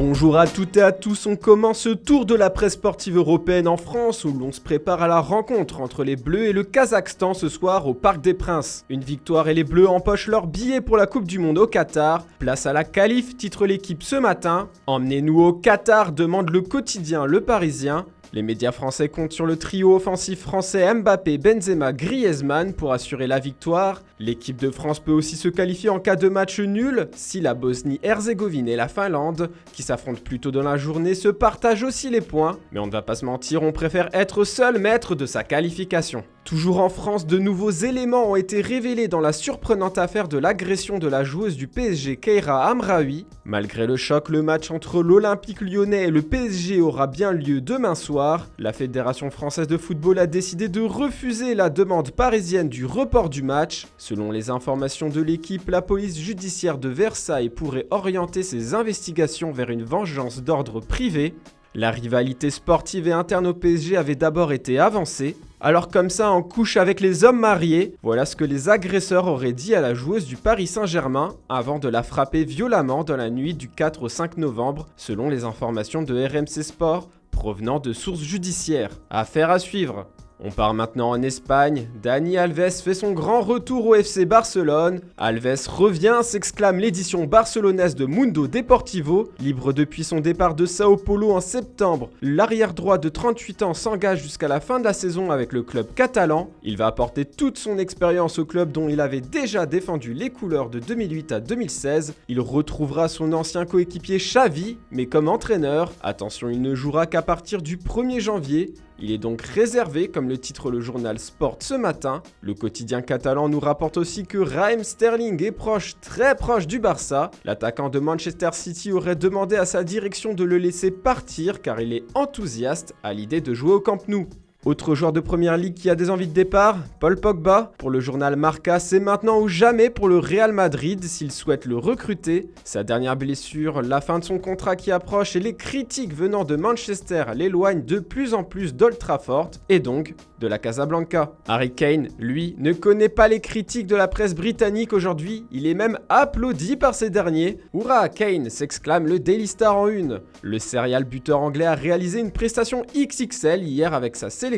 Bonjour à toutes et à tous, on commence ce tour de la presse sportive européenne en France où l'on se prépare à la rencontre entre les Bleus et le Kazakhstan ce soir au Parc des Princes. Une victoire et les Bleus empochent leur billet pour la Coupe du Monde au Qatar. Place à la qualif, titre l'équipe ce matin. Emmenez-nous au Qatar, demande le quotidien Le Parisien. Les médias français comptent sur le trio offensif français Mbappé, Benzema, Griezmann pour assurer la victoire. L'équipe de France peut aussi se qualifier en cas de match nul si la Bosnie-Herzégovine et la Finlande, qui s'affrontent plus tôt dans la journée, se partagent aussi les points. Mais on ne va pas se mentir, on préfère être seul maître de sa qualification. Toujours en France, de nouveaux éléments ont été révélés dans la surprenante affaire de l'agression de la joueuse du PSG Keira Amraoui. Malgré le choc, le match entre l'Olympique Lyonnais et le PSG aura bien lieu demain soir. La Fédération française de football a décidé de refuser la demande parisienne du report du match. Selon les informations de l'équipe, la police judiciaire de Versailles pourrait orienter ses investigations vers une vengeance d'ordre privé. La rivalité sportive et interne au PSG avait d'abord été avancée. Alors comme ça, en couche avec les hommes mariés, voilà ce que les agresseurs auraient dit à la joueuse du Paris Saint-Germain avant de la frapper violemment dans la nuit du 4 au 5 novembre, selon les informations de RMC Sport provenant de sources judiciaires. Affaire à suivre. On part maintenant en Espagne. Dani Alves fait son grand retour au FC Barcelone. Alves revient, s'exclame l'édition barcelonaise de Mundo Deportivo. Libre depuis son départ de Sao Paulo en septembre, l'arrière droit de 38 ans s'engage jusqu'à la fin de la saison avec le club catalan. Il va apporter toute son expérience au club dont il avait déjà défendu les couleurs de 2008 à 2016. Il retrouvera son ancien coéquipier Xavi, mais comme entraîneur. Attention, il ne jouera qu'à partir du 1er janvier. Il est donc réservé, comme le titre le journal Sport ce matin. Le quotidien catalan nous rapporte aussi que Raheem Sterling est très proche du Barça. L'attaquant de Manchester City aurait demandé à sa direction de le laisser partir car il est enthousiaste à l'idée de jouer au Camp Nou. Autre joueur de première ligue qui a des envies de départ, Paul Pogba. Pour le journal Marca, c'est maintenant ou jamais pour le Real Madrid s'il souhaite le recruter. Sa dernière blessure, la fin de son contrat qui approche et les critiques venant de Manchester l'éloignent de plus en plus d'Old Trafford et donc de la Casablanca. Harry Kane, lui, ne connaît pas les critiques de la presse britannique aujourd'hui, il est même applaudi par ces derniers. Hurrah Kane, s'exclame le Daily Star en une. Le serial buteur anglais a réalisé une prestation XXL hier avec sa sélection.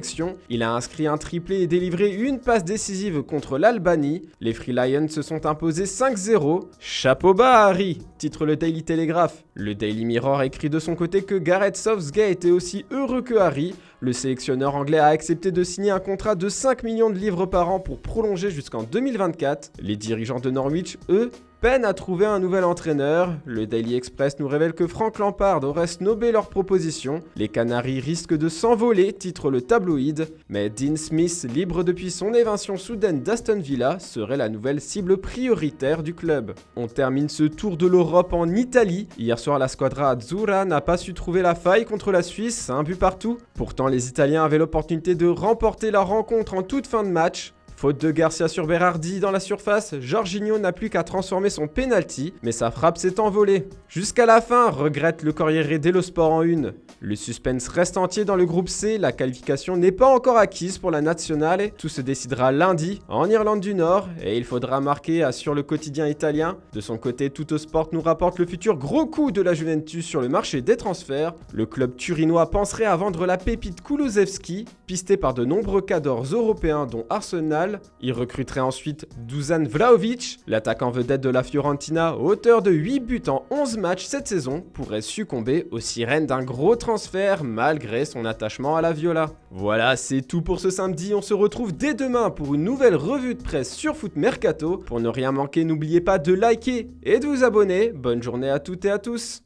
Il a inscrit un triplé et délivré une passe décisive contre l'Albanie. Les Free Lions se sont imposés 5-0. Chapeau bas Harry, titre le Daily Telegraph. Le Daily Mirror écrit de son côté que Gareth Southgate est aussi heureux que Harry. Le sélectionneur anglais a accepté de signer un contrat de 5 millions de livres par an pour prolonger jusqu'en 2024. Les dirigeants de Norwich, eux, peinent à trouver un nouvel entraîneur. Le Daily Express nous révèle que Frank Lampard aurait snobé leur proposition. Les Canaries risquent de s'envoler, titre le tabloïd. Mais Dean Smith, libre depuis son éviction soudaine d'Aston Villa, serait la nouvelle cible prioritaire du club. On termine ce tour de l'Europe en Italie. Hier soir, la squadra Azzurra n'a pas su trouver la faille contre la Suisse, un but partout. Pourtant, les Italiens avaient l'opportunité de remporter la rencontre en toute fin de match. Faute de Garcia sur Berardi dans la surface, Jorginho n'a plus qu'à transformer son penalty, mais sa frappe s'est envolée. Jusqu'à la fin, regrette le Corriere dello Sport en une. Le suspense reste entier dans le groupe C, la qualification n'est pas encore acquise pour la Nazionale. Tout se décidera lundi en Irlande du Nord et il faudra marquer, assure le quotidien italien. De son côté, Tuttosport nous rapporte le futur gros coup de la Juventus sur le marché des transferts. Le club turinois penserait à vendre la pépite Kulusevski, pisté par de nombreux cadors européens dont Arsenal. Il recruterait ensuite Dusan Vlahovic, l'attaquant vedette de la Fiorentina, auteur de 8 buts en 11 matchs cette saison, pourrait succomber aux sirènes d'un gros transfert malgré son attachement à la Viola. Voilà, c'est tout pour ce samedi, on se retrouve dès demain pour une nouvelle revue de presse sur Foot Mercato. Pour ne rien manquer, n'oubliez pas de liker et de vous abonner. Bonne journée à toutes et à tous.